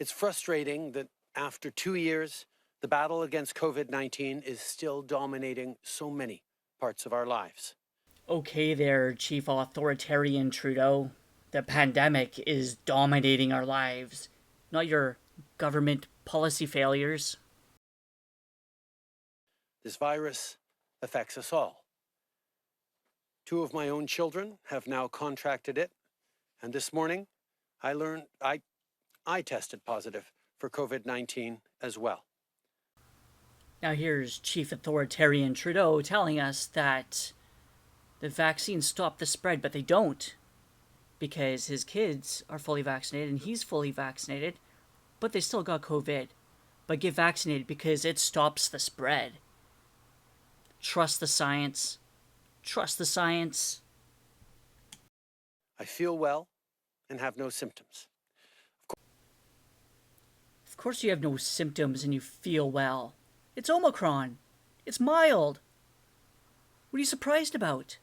It's frustrating that after 2 years, the battle against COVID-19 is still dominating so many parts of our lives. Okay there, Chief Authoritarian Trudeau. The pandemic is dominating our lives, not your government policy failures. This virus affects us all. 2 of my own children have now contracted it, and this morning I learned I tested positive for COVID-19 as well. Now here's Chief Authoritarian Trudeau telling us that the vaccines stop the spread, but they don't, because his kids are fully vaccinated and he's fully vaccinated, but they still got COVID. But get vaccinated because it stops the spread. Trust the science. Trust the science. I feel well and have no symptoms. Of course you have no symptoms and you feel well. It's Omicron. It's mild. What are you surprised about?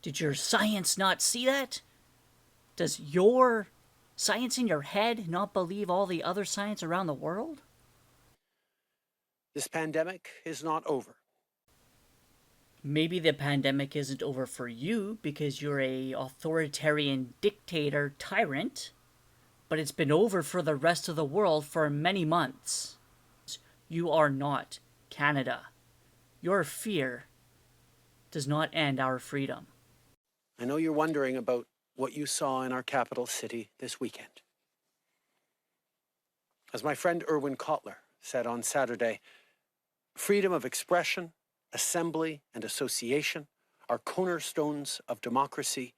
Did your science not see that? Does your science in your head not believe all the other science around the world? This pandemic is not over. Maybe the pandemic isn't over for you because you're a authoritarian dictator tyrant, but it's been over for the rest of the world for many months. You are not Canada. Your fear does not end our freedom. I know you're wondering about what you saw in our capital city this weekend. As my friend Irwin Cotler said on Saturday, freedom of expression, assembly, and association are cornerstones of democracy,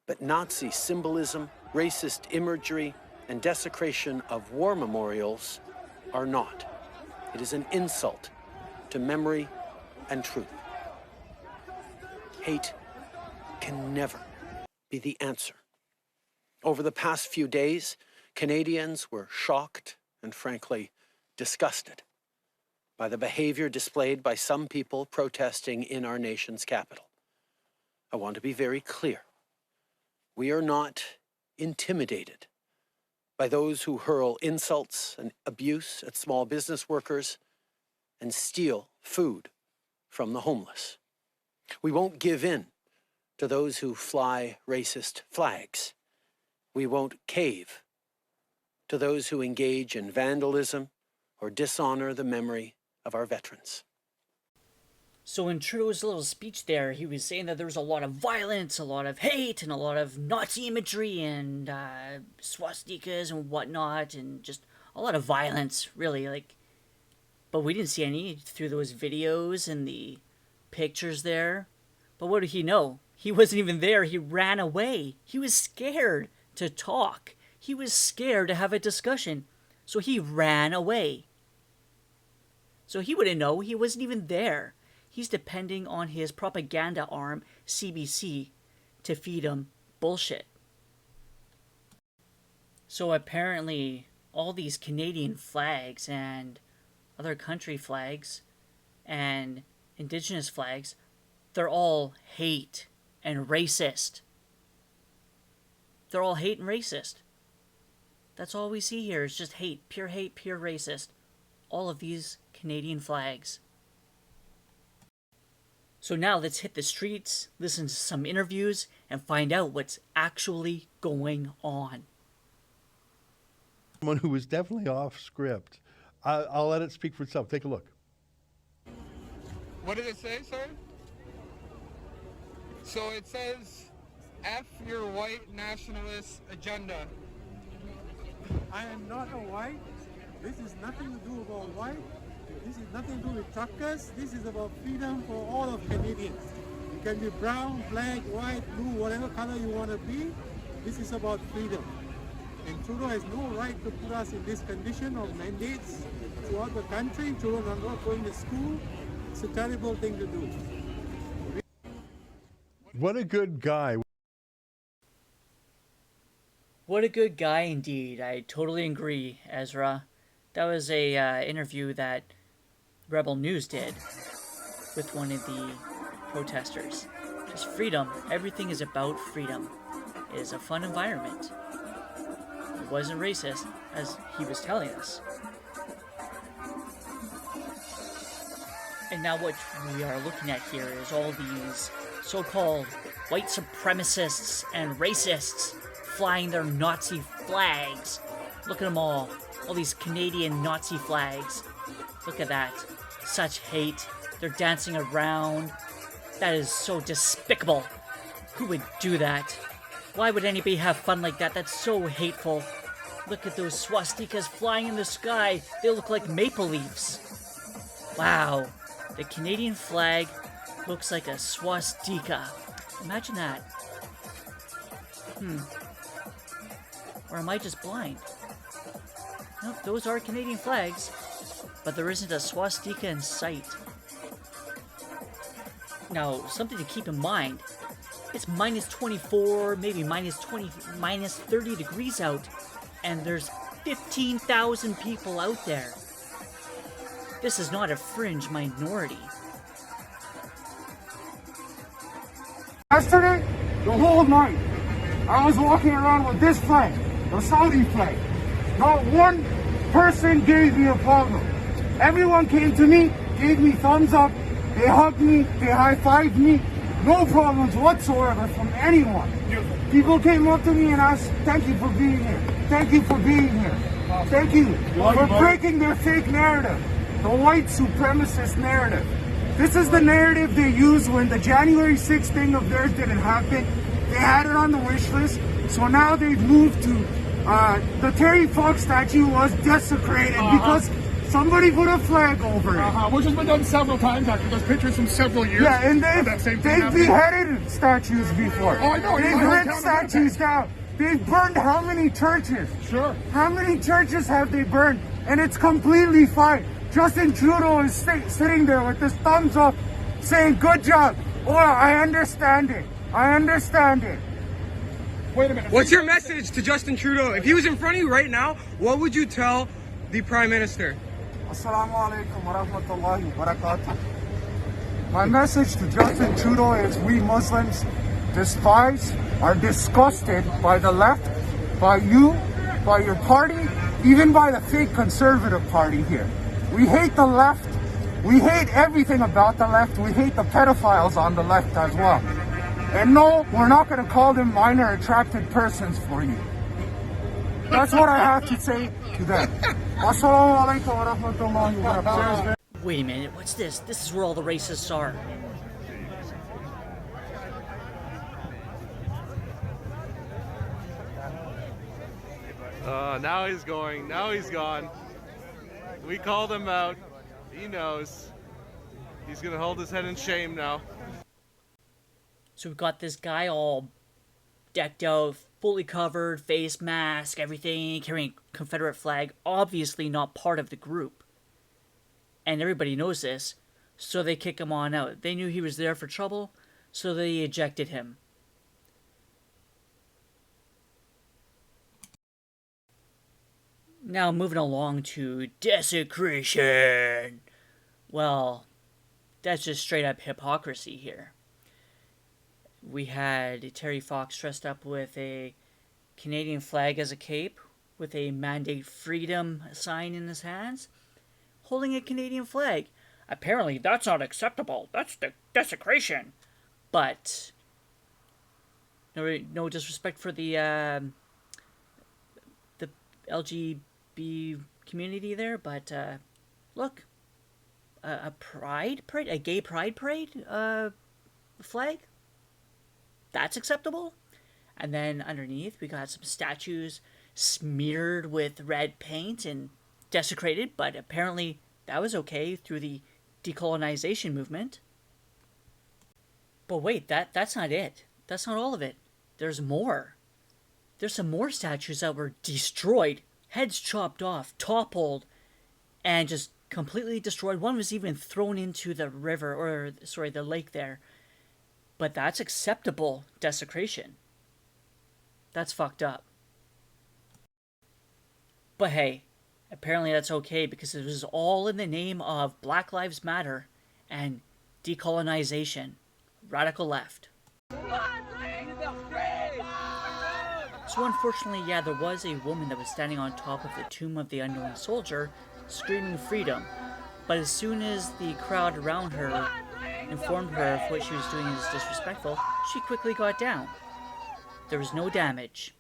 but Nazi symbolism, racist imagery, and desecration of war memorials are not. It is an insult to memory and truth. Hate can never be the answer. Over the past few days, Canadians were shocked and frankly disgusted by the behavior displayed by some people protesting in our nation's capital. I want to be very clear. We are not intimidated by those who hurl insults and abuse at small business workers and steal food from the homeless. We won't give in to those who fly racist flags. We won't cave to those who engage in vandalism or dishonor the memory of our veterans. So in Trudeau's little speech there, he was saying that there was a lot of violence, a lot of hate, and a lot of Nazi imagery and swastikas and whatnot, and just a lot of violence, really. But we didn't see any through those videos and the pictures there. But what did he know? He wasn't even there. He ran away. He was scared to talk. He was scared to have a discussion. So he ran away. So he wouldn't know. He wasn't even there. He's depending on his propaganda arm, CBC, to feed him bullshit. So apparently, all these Canadian flags and other country flags and Indigenous flags, they're all hate and racist. They're all hate and racist. That's all we see here is just hate, pure racist. All of these Canadian flags. So now let's hit the streets, listen to some interviews, and find out what's actually going on. Someone who was definitely off script. I'll let it speak for itself. Take a look. What did it say, sir? So it says, F your white nationalist agenda. I am not a white. This is nothing to do about white. This is nothing to do with truckers. This is about freedom for all of Canadians. You can be brown, black, white, blue, whatever color you want to be. This is about freedom. And Trudeau has no right to put us in this condition of mandates throughout the country. Children are not going to school. It's a terrible thing to do. What a good guy. What a good guy indeed. I totally agree, Ezra. That was a interview that Rebel News did with one of the protesters. Just freedom. Everything is about freedom. It is a fun environment. It wasn't racist, as he was telling us. And now what we are looking at here is all these so-called white supremacists and racists flying their Nazi flags. Look at them all these Canadian Nazi flags. Look at that. Such hate. They're dancing around. That is so despicable. Who would do that? Why would anybody have fun like that? That's so hateful. Look at those swastikas flying in the sky. They look like maple leaves. Wow. The Canadian flag looks like a swastika. Imagine that. Or am I just blind? Nope, those are Canadian flags, but there isn't a swastika in sight. Now, something to keep in mind, it's minus 24, maybe minus 30 degrees out, and there's 15,000 people out there. This is not a fringe minority. Yesterday, the whole night, I was walking around with this flag, the Saudi flag. Not one person gave me a problem. Everyone came to me, gave me thumbs up, they hugged me, they high-fived me. No problems whatsoever from anyone. People came up to me and asked, thank you for being here. Thank you for being here. Thank you for breaking their fake narrative. The white supremacist narrative. This is the narrative they used when the January 6th thing of theirs didn't happen. They had it on the wish list. So now they've moved to the Terry Fox statue was desecrated because somebody put a flag over it. Which has been done several times, actually. There's pictures from several years. Yeah, and they've beheaded statues before. Oh, I know. They've ripped statues down. They've burned how many churches? Sure. How many churches have they burned? And it's completely fine. Justin Trudeau is sitting there with his thumbs up saying, good job. Oh, I understand it. I understand it. Wait a minute. What's your message to Justin Trudeau? If he was in front of you right now, what would you tell the Prime Minister? Assalamu alaikum wa rahmatullahi wa barakatuh. My message to Justin Trudeau is we Muslims are disgusted by the left, by you, by your party, even by the fake conservative party here. We hate the left. We hate everything about the left. We hate the pedophiles on the left as well. And no, we're not going to call them minor attracted persons for you. That's what I have to say to them. Assalamu alaikum wa rahmatullahi wa barakatuh. Wait a minute, what's this? This is where all the racists are. Now he's going. Now he's gone. We called him out. He knows. He's gonna hold his head in shame now. So we've got this guy all decked out, fully covered, face mask, everything, carrying a Confederate flag, obviously not part of the group. And everybody knows this, so they kick him on out. They knew he was there for trouble, so they ejected him. Now moving along to desecration. Well, that's just straight up hypocrisy here. We had Terry Fox dressed up with a Canadian flag as a cape, with a Mandate Freedom sign in his hands, holding a Canadian flag. Apparently, that's not acceptable. That's the desecration. But no disrespect for the LGBT community there, but look, a gay pride parade flag. That's acceptable. And then underneath, we got some statues smeared with red paint and desecrated, but apparently that was okay through the decolonization movement. But wait, that's not it. That's not all of it. There's more. There's some more statues that were destroyed, heads chopped off, toppled, and just completely destroyed. One was even thrown into the river, or sorry, the lake there. But that's acceptable desecration. That's fucked up. But hey, apparently that's okay because it was all in the name of Black Lives Matter and decolonization. Radical left. So unfortunately, yeah, there was a woman that was standing on top of the tomb of the unknown soldier, screaming freedom. But as soon as the crowd around her informed her of what she was doing is disrespectful, she quickly got down. There was no damage.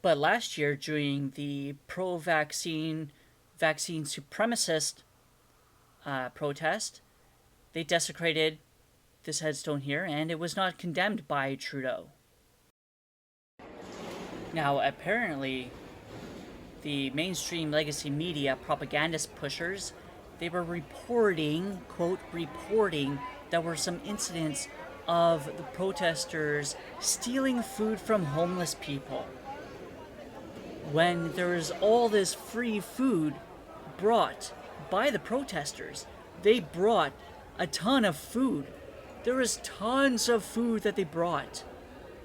But last year, during the pro-vaccine, vaccine supremacist protest, they desecrated this headstone here, and it was not condemned by Trudeau. Now, apparently, the mainstream legacy media propagandist pushers, they were reporting, quote, reporting, there were some incidents of the protesters stealing food from homeless people. When there was all this free food brought by the protesters, they brought a ton of food. There was tons of food that they brought.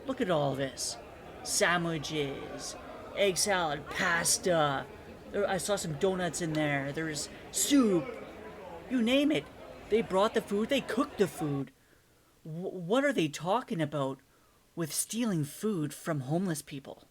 Look at all this. Sandwiches, egg salad, pasta. I saw some donuts in there. There's soup. You name it. They brought the food. They cooked the food. What are they talking about with stealing food from homeless people?